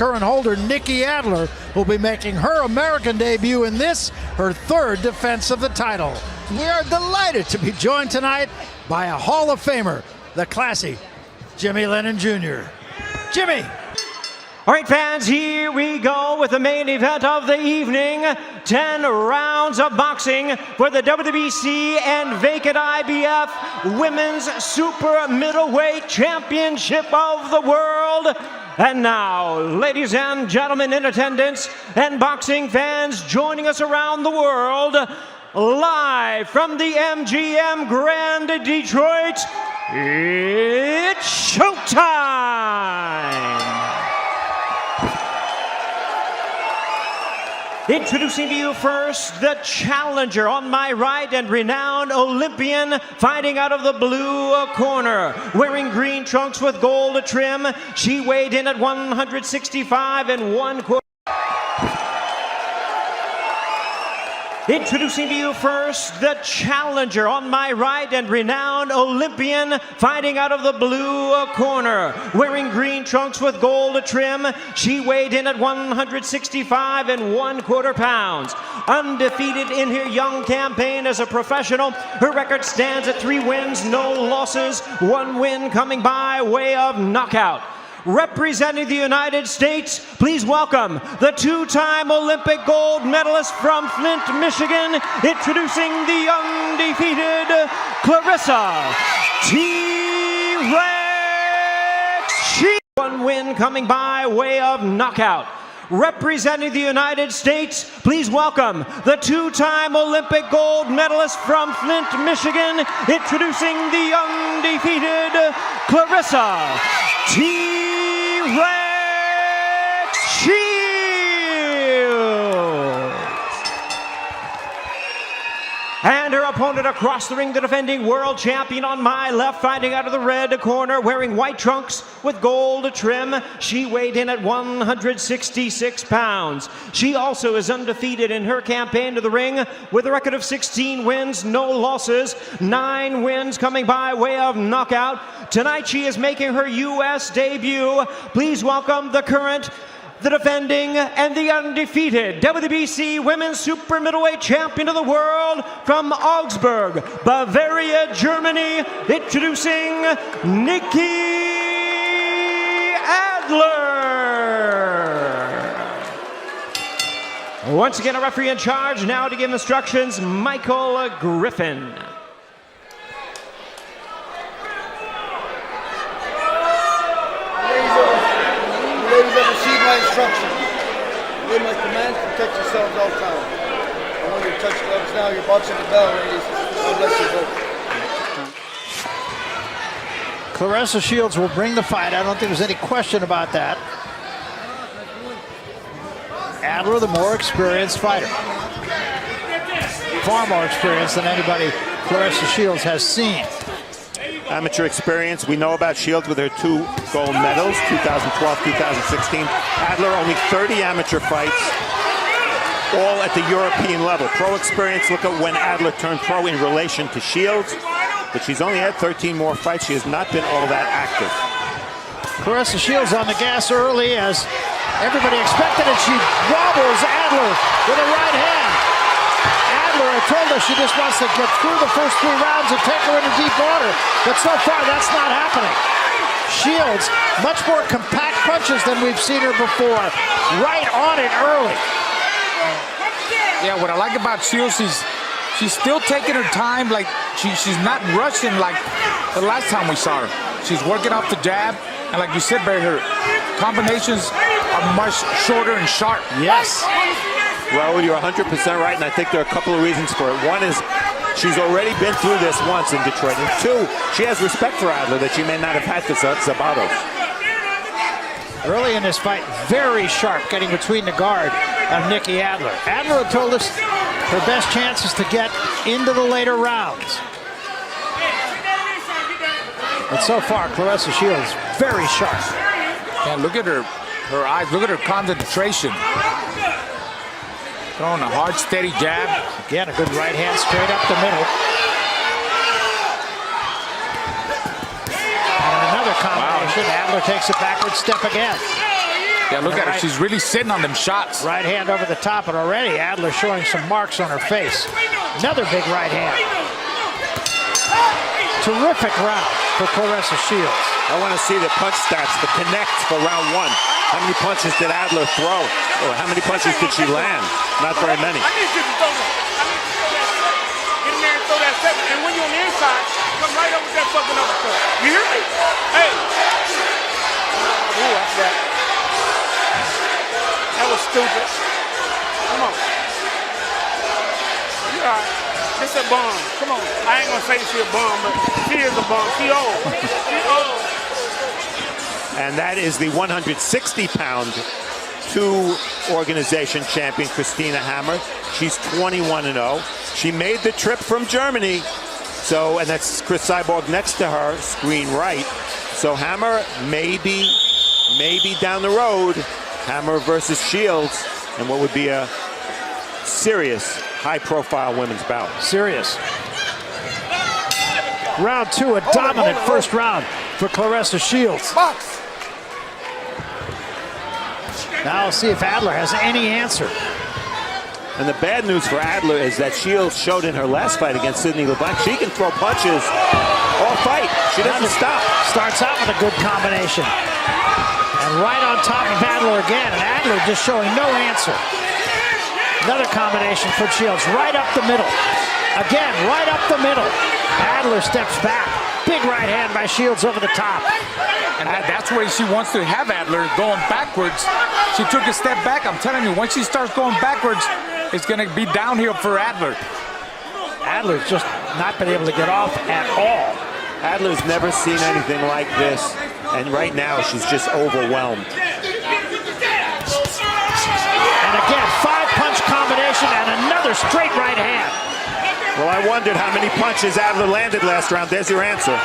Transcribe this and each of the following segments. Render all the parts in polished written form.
current holder, Nikki Adler, will be making her American debut in this, her third defense of the title. We are delighted to be joined tonight by a Hall of Famer, the classy Jimmy Lennon Jr. Jimmy. All right, fans, here we go with the main event of the evening. 10 rounds of boxing for the WBC and vacant IBF Women's Super Middleweight Championship of the World. And now, ladies and gentlemen in attendance and boxing fans joining us around the world, live from the MGM Grand Detroit, it's showtime! Introducing to you first, the challenger on my right and renowned Olympian fighting out of the blue corner. Wearing green trunks with gold trim, she weighed in at 165 1/4. Introducing to you first, the challenger on my right and renowned Olympian fighting out of the blue corner. Wearing green trunks with gold trim, she weighed in at 165 1/4 pounds. Undefeated in her young campaign as a professional, her record stands at 3 wins, no losses, 1 win coming by way of knockout. Representing the United States, please welcome the 2-time Olympic gold medalist from Flint, Michigan, introducing the undefeated Claressa T-Rex Shields. 1 win coming by way of knockout. Representing the United States, please welcome the 2-time Olympic gold medalist from Flint, Michigan, introducing the undefeated Claressa T-Rex Shields. And her opponent across the ring, the defending world champion on my left, fighting out of the red corner, wearing white trunks with gold trim. She weighed in at 166 pounds. She also is undefeated in her campaign to the ring with a record of 16 wins, no losses, 9 wins coming by way of knockout. Tonight she is making her U.S. debut. Please welcome the current, the defending, and the undefeated WBC Women's Super Middleweight Champion of the World from Augsburg, Bavaria, Germany, introducing Nikki Adler. Once again, a referee in charge, now to give instructions, Michael Griffin. Ladies have received my instructions. Obey my commands, protect yourselves all the time. I want you to touch gloves now. You're boxing the bell, ladies. God bless you both. Claressa Shields will bring the fight. I don't think there's any question about that. Adler, the more experienced fighter. Far more experienced than anybody Claressa Shields has seen. Amateur experience. We know about Shields with her 2 gold medals, 2012, 2016. Adler, only 30 amateur fights, all at the European level. Pro experience, look at when Adler turned pro in relation to Shields, but she's only had 13 more fights. She has not been all that active. Claressa Shields on the gas early as everybody expected it. She wobbles Adler with a right hand. I told her she just wants to get through the first 3 rounds and take her into deep water, but so far that's not happening. Shields, much more compact punches than we've seen her before. Right on it early. Yeah, what I like about Shields, she's still taking her time. Like she's not rushing like the last time we saw her. She's working off the jab, and like you said, Barry, her combinations are much shorter and sharp. Yes. Raul, you're 100% right, and I think there are a couple of reasons for it. One is she's already been through this once in Detroit, and 2, she has respect for Adler that she may not have had for Zabatos. Early in this fight, very sharp, getting between the guard of Nikki Adler. Adler told us her best chance is to get into the later rounds. But so far, Claressa Shields, very sharp. Yeah, look at her eyes, look at her concentration. Throwing a hard, steady jab. Again, a good right hand straight up the middle. And another combination. Wow. Adler takes a backward step again. Yeah, look at her. She's really sitting on them shots. Right hand over the top, and already Adler showing some marks on her face. Another big right hand. Terrific round for Claressa Shields. I want to see the punch stats, the connect for round 1. How many punches did Adler throw? Or how many punches did she land? Not very many. I need you to throw that. Get in there and throw that second. And when you're on the inside, come right up with that fucking uppercut. You hear me? Hey. Ooh, that's that. That was stupid. Come on. You all right. This a bomb. Come on. I ain't gonna say she a bomb, but she is a bomb. She old. She old. And that is the 160-pound two-organization champion, Christina Hammer. She's 21-0. She made the trip from Germany. So, and that's Chris Cyborg next to her, screen right. So Hammer maybe down the road, Hammer versus Shields, and what would be a serious, high-profile women's bout. Serious. Round 2, a dominant first round for Claressa Shields. Box. Now we'll see if Adler has any answer. And the bad news for Adler is that Shields showed in her last fight against Sydney LeBlanc, she can throw punches all fight. She doesn't stop. Starts out with a good combination. And right on top of Adler again, and Adler just showing no answer. Another combination for Shields, right up the middle. Again, right up the middle. Adler steps back. Big right hand by Shields over the top. And that's where she wants to have Adler going backwards. She took a step back. I'm telling you, once she starts going backwards, it's going to be downhill for Adler. Adler's just not been able to get off at all. Adler's never seen anything like this, and right now she's just overwhelmed. And again, 5-punch combination and another straight right hand. Well, I wondered how many punches Adler landed last round. There's your answer.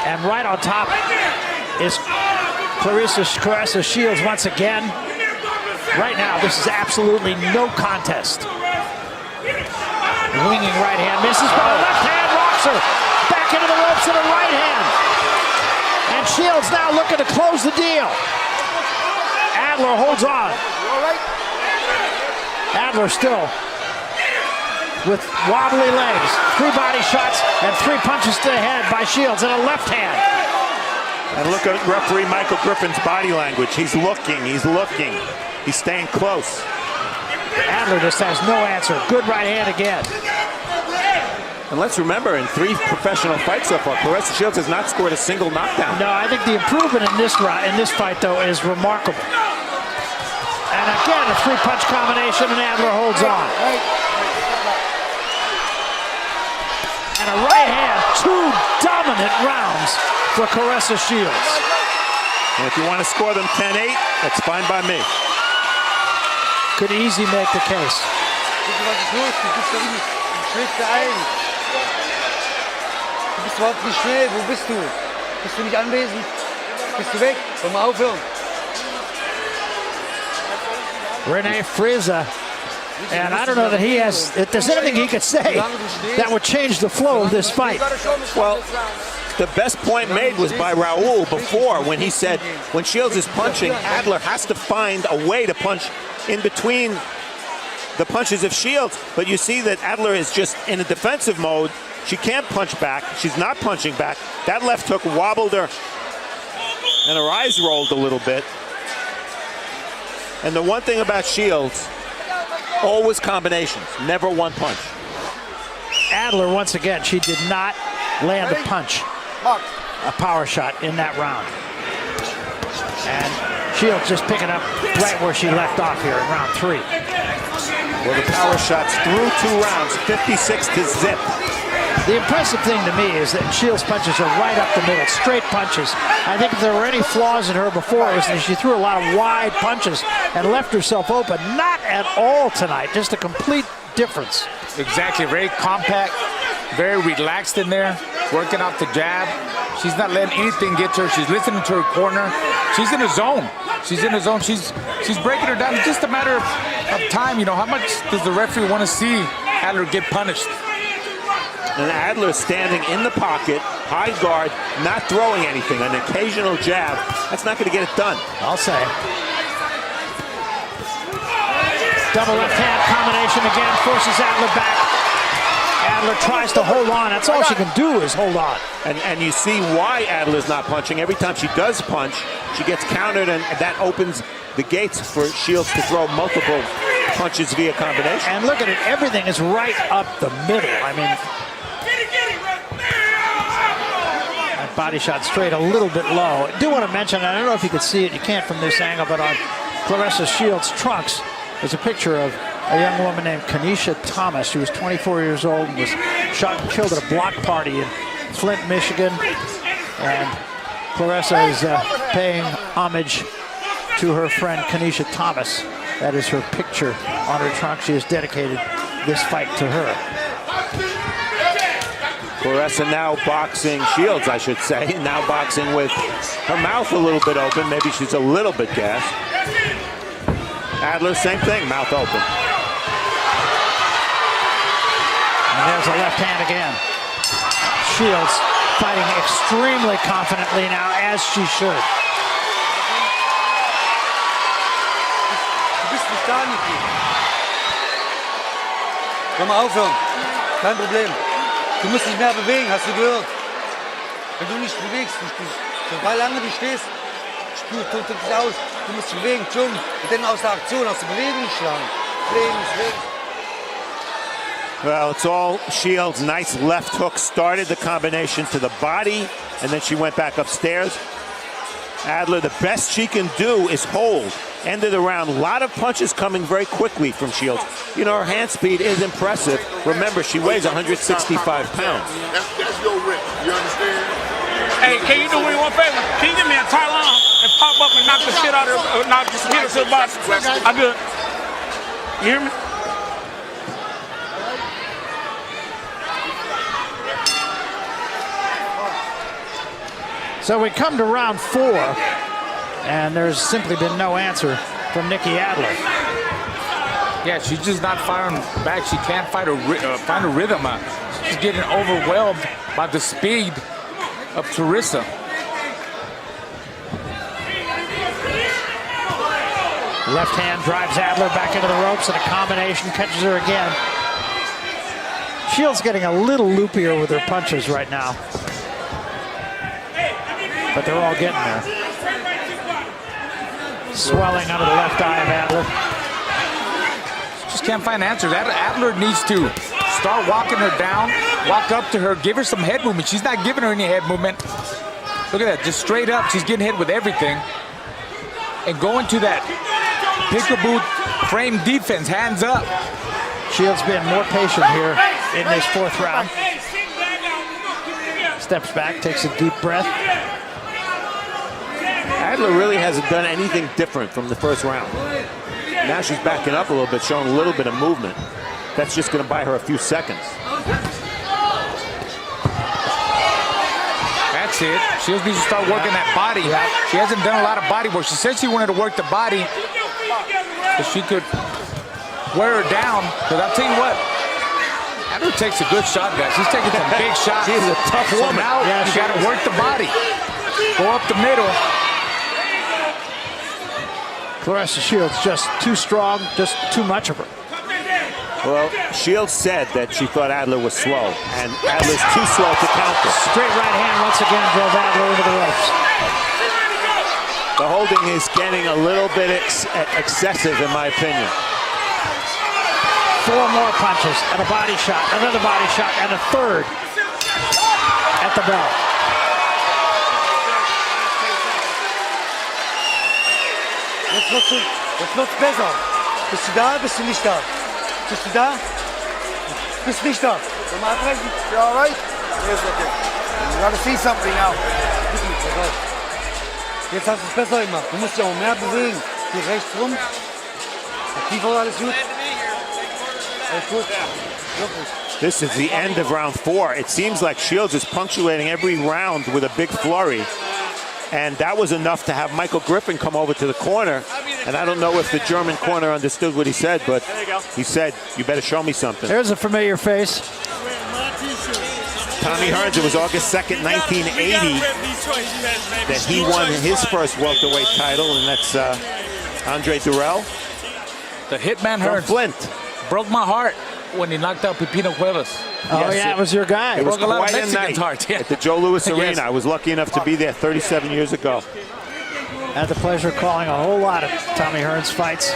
And right on top is Claressa Shields once again. Right now, this is absolutely no contest. Winging right hand, misses, but a left hand rocks her. Back into the ropes and a right hand. And Shields now looking to close the deal. Adler holds on. Adler still with wobbly legs. 3 body shots and 3 punches to the head by Shields and a left hand. And look at referee Michael Griffin's body language. He's looking, he's looking. He's staying close. Adler just has no answer. Good right hand again. And let's remember, in 3 professional fights so far, Claressa Shields has not scored a single knockdown. No, I think the improvement in this fight, though, is remarkable. And again, a 3-punch combination, and Adler holds on. And a right hand, 2 dominant rounds for Claressa Shields. And if you want to score them 10-8, that's fine by me. Could easily make the case. Du bist überhaupt nicht schnell. Wo bist du? Bist du nicht anwesend? Bist du weg? Soll mal aufhören. Rene Frieza. And I don't know that he has, if there's anything he could say that would change the flow of this fight. Well, the best point made was by Raul before when he said, when Shields is punching, Adler has to find a way to punch in between the punches of Shields. But you see that Adler is just in a defensive mode. She can't punch back. She's not punching back. That left hook wobbled her, and her eyes rolled a little bit. And the one thing about Shields, always combinations, never one punch. Adler, once again, she did not land a punch, a power shot in that round. And Shields just picking up right where she left off here in round 3. Well, the power shots through 2 rounds, 56 to zip. The impressive thing to me is that Shields' punches are right up the middle, straight punches. I think if there were any flaws in her before, it was that she threw a lot of wide punches and left herself open. Not at all tonight, just a complete difference. Exactly, very compact, very relaxed in there, working off the jab. She's not letting anything get to her. She's listening to her corner. She's in a zone. She's in a zone. She's breaking her down. It's just a matter of time. You know, how much does the referee want to see Adler get punished? And Adler standing in the pocket, high guard, not throwing anything. An occasional jab. That's not going to get it done. I'll say. Double left hand combination again, forces Adler back. Adler tries to hold on. That's all she can do is hold on. And you see why Adler's not punching. Every time she does punch, she gets countered, and that opens the gates for Shields to throw multiple punches via combination. And look at it, everything is right up the middle. I mean, that body shot straight a little bit low. I do want to mention, I don't know if you could see it, you can't from this angle, but on Claressa Shields' trunks, there's a picture of a young woman named Kenesha Thomas. She was 24 years old and was shot and killed at a block party in Flint, Michigan. And Claressa is paying homage to her friend Kenesha Thomas. That is her picture on her trunk. She has dedicated this fight to her. Claressa now boxing, Shields I should say, now boxing with her mouth a little bit open. Maybe she's a little bit gassed. Adler, same thing, mouth open. And there's a left hand again. Shields fighting extremely confidently now, as she should. Du bist nicht da, Nikki. Komm mal aufhören. Kein Problem. Du musst dich mehr bewegen, hast du gehört? Wenn du nicht bewegst, sobald lange du stehst, tut dich aus. Du musst dich bewegen, schon. Und dann aus der Aktion, aus der Bewegung schlagen. Bewegen. Well, it's all Shields. Nice left hook started the combination to the body, and then she went back upstairs. Adler, the best she can do is hold. End of the round. A lot of punches coming very quickly from Shields. You know, her hand speed is impressive. Remember, she weighs 165 pounds. That's your rip. You understand? Hey, can you do me one favor? Can you give me a Thailand and pop up and knock the shit out of her, knock this hit her to the body? I'm good. You hear me? So we come to round 4, and there's simply been no answer from Nikki Adler. Yeah, she's just not firing back. She can't find a rhythm. She's getting overwhelmed by the speed of Claressa. Left hand drives Adler back into the ropes, and a combination catches her again. Shields getting a little loopier with her punches right now, but they're all getting there. Swelling under the left eye of Adler. Just can't find answers. Adler needs to start walking her down, walk up to her, give her some head movement. She's not giving her any head movement. Look at that, just straight up. She's getting hit with everything. And going to that peekaboo frame defense, hands up. Shields being more patient here in this 4th round. Steps back, takes a deep breath. Adler really hasn't done anything different from the first round. Now she's backing up a little bit, showing a little bit of movement. That's just going to buy her a few seconds. That's it. Shields needs to start working that body. She hasn't done a lot of body work. She said she wanted to work the body so she could wear her down. But I'll tell you what, Adler takes a good shot, guys. She's taking some big shots. She's a tough woman. So now you got to work the body. Go up the middle. Claressa Shields just too strong, just too much of her. Well, Shields said that she thought Adler was slow, and Adler's too slow to counter. Straight right hand once again drove Adler into the ropes. The holding is getting a little bit excessive, in my opinion. 4 more punches and a body shot, another body shot, and a third at the bell. Jetzt wird's besser. Bist du da? Bist du nicht da? Bist du da? Bist nicht da. Soll mal abbrechen? You all right? Yes, okay. You gotta see something now. Jetzt hast du es besser gemacht. Du musst dich auch mehr bewegen. Hier rechts rum. Tiefer, alles gut? Alles gut? Wirklich. This is the end of round 4. It seems like Shields is punctuating every round with a big flurry. And that was enough to have Michael Griffin come over to the corner. And I don't know if the German corner understood what he said, but he said, you better show me something. There's a familiar face. Tommy Hearns, it was August 2nd, 1980, that he won his first welterweight title, and that's Andre Durrell. The Hitman From Hearns Flint. broke my heart when he knocked out Pepino Cuevas. Oh, Yes, yeah, it was your guy. It was Broke a lot of quite a Mexicans' night hearts, yeah. at the Joe Louis Arena. Yes. I was lucky enough to be there 37 years ago. I had the pleasure of calling a whole lot of Tommy Hearns fights.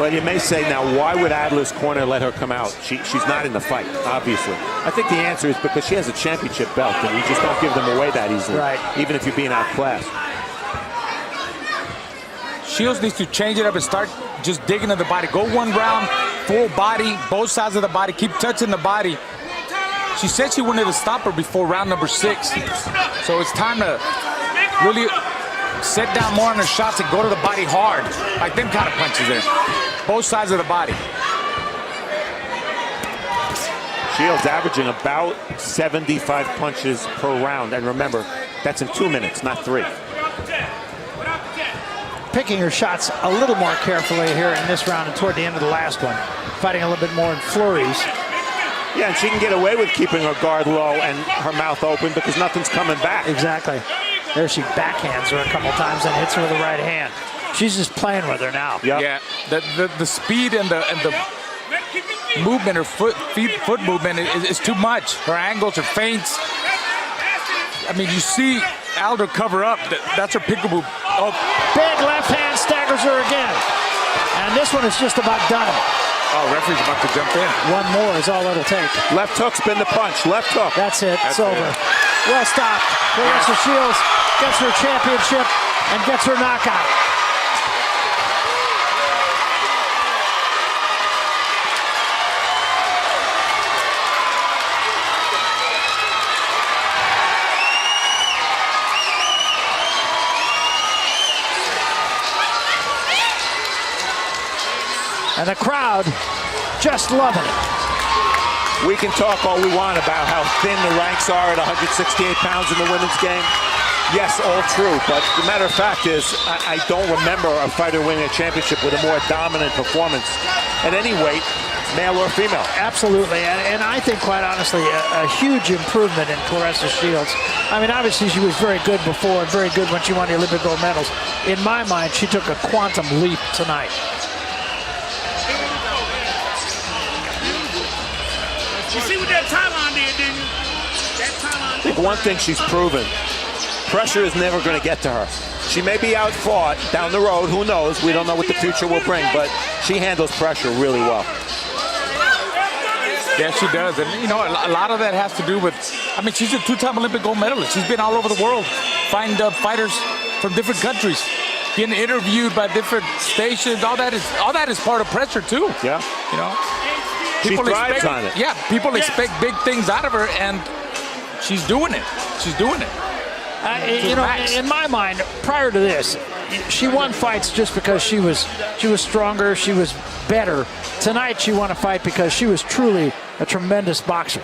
Well, you may say now, why would Adler's corner let her come out? She's not in the fight, obviously. I think the answer is because she has a championship belt, and you just don't give them away that easily, Right. even if you're being outclassed. Shields needs to change it up and start just digging at the body. Go one round, full body, both sides of the body. Keep touching the body. She said she wanted to stop her before round number 6. So it's time to really set down more on her shots and go to the body hard. Like them kind of punches there. Both sides of the body. Shields averaging about 75 punches per round. And remember, that's in 2 minutes, not 3. Picking her shots a little more carefully here in this round and toward the end of the last one. Fighting a little bit more in flurries. Yeah, and she can get away with keeping her guard low and her mouth open because nothing's coming back. Exactly. There she backhands her a couple times and hits her with the right hand. She's just playing with her now. Yep. Yeah, the speed and the movement, her foot movement is too much. Her angles, her feints. I mean, you see Adler cover up. That's her peekaboo. Oh, Big left hand staggers her again. And this one is just about done. oh, referee's about to jump in. One more is all it'll take. Left hook's been the punch. Left hook. That's it. That's it's over. it. Well stopped. Claressa Shields gets her championship and gets her knockout. And the crowd just loving it. We can talk all we want about how thin the ranks are at 168 pounds in the women's game. Yes, all true, but the matter of fact is, I don't remember a fighter winning a championship with a more dominant performance at any weight, male or female. Absolutely, and I think, quite honestly, a huge improvement in Claressa Shields. I mean, obviously she was very good before and very good when she won the Olympic gold medals. In my mind, she took a quantum leap tonight. You see what that timeline did, didn't you? That timeline. I think one thing she's proven, pressure is never going to get to her. She may be outfought down the road, who knows? We don't know what the future will bring, but she handles pressure really well. Yeah, she does. And, you know, a lot of that has to do with, I mean, she's a 2-time Olympic gold medalist. She's been all over the world, fighting fighters from different countries, being interviewed by different stations. All that is part of pressure, too. Yeah. You know? She thrives on it. Yeah, people expect big things out of her, and she's doing it. She's doing it. You know, in my mind, prior to this, she won fights just because she was stronger, she was better. Tonight, she won a fight because she was truly a tremendous boxer.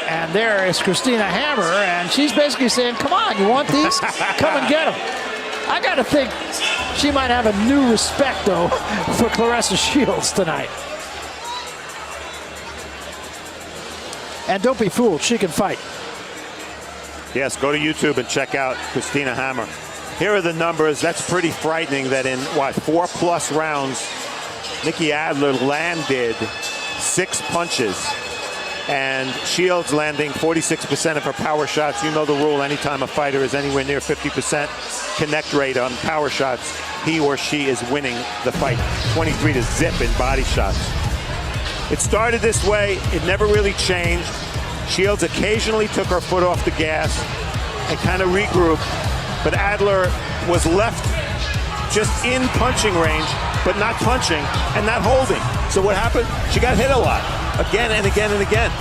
And there is Christina Hammer, and she's basically saying, "Come on, you want these? Come and get them." I got to think she might have a new respect, though, for Claressa Shields tonight. And don't be fooled, she can fight. Yes, go to YouTube and check out Christina Hammer. Here are the numbers. That's pretty frightening that in, 4+ rounds, Nikki Adler landed 6 punches. And Shields landing 46% of her power shots. You know the rule, anytime a fighter is anywhere near 50% connect rate on power shots, he or she is winning the fight. 23-0 in body shots. It started this way, it never really changed. Shields occasionally took her foot off the gas and kind of regrouped, but Adler was left just in punching range, but not punching and not holding. So what happened? She got hit a lot, again and again and again.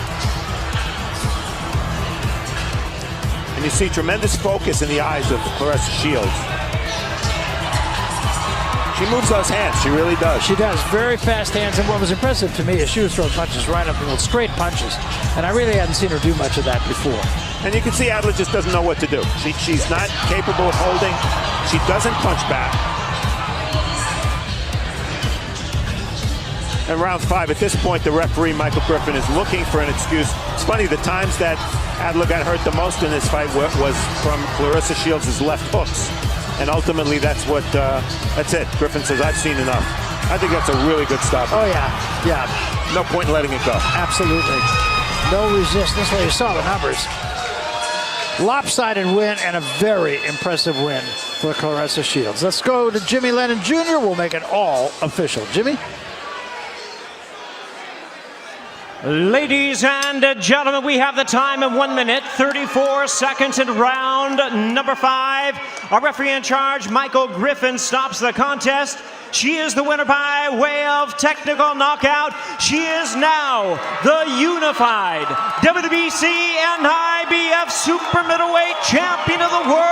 And you see tremendous focus in the eyes of Claressa Shields. She moves those hands, she really does. She does, very fast hands, and what was impressive to me is she was throwing punches right up the middle, straight punches, and I really hadn't seen her do much of that before. And you can see Adler just doesn't know what to do. She's not capable of holding. She doesn't punch back. in round 5. At this point, the referee, Michael Griffin, is looking for an excuse. It's funny, the times that Adler got hurt the most in this fight was from Claressa Shields' left hooks. And ultimately, that's it. Griffin says, I've seen enough. I think that's a really good stop. Oh, yeah. No point in letting it go. Absolutely. No resistance. Well, you saw the numbers. Lopsided win and a very impressive win for Claressa Shields. Let's go to Jimmy Lennon Jr. We'll make it all official. Jimmy? Ladies and gentlemen, we have the time of 1 minute, 34 seconds in round number 5. Our referee in charge, Michael Griffin, stops the contest. She is the winner by way of technical knockout. She is now the unified WBC and IBF Super Middleweight Champion of the World.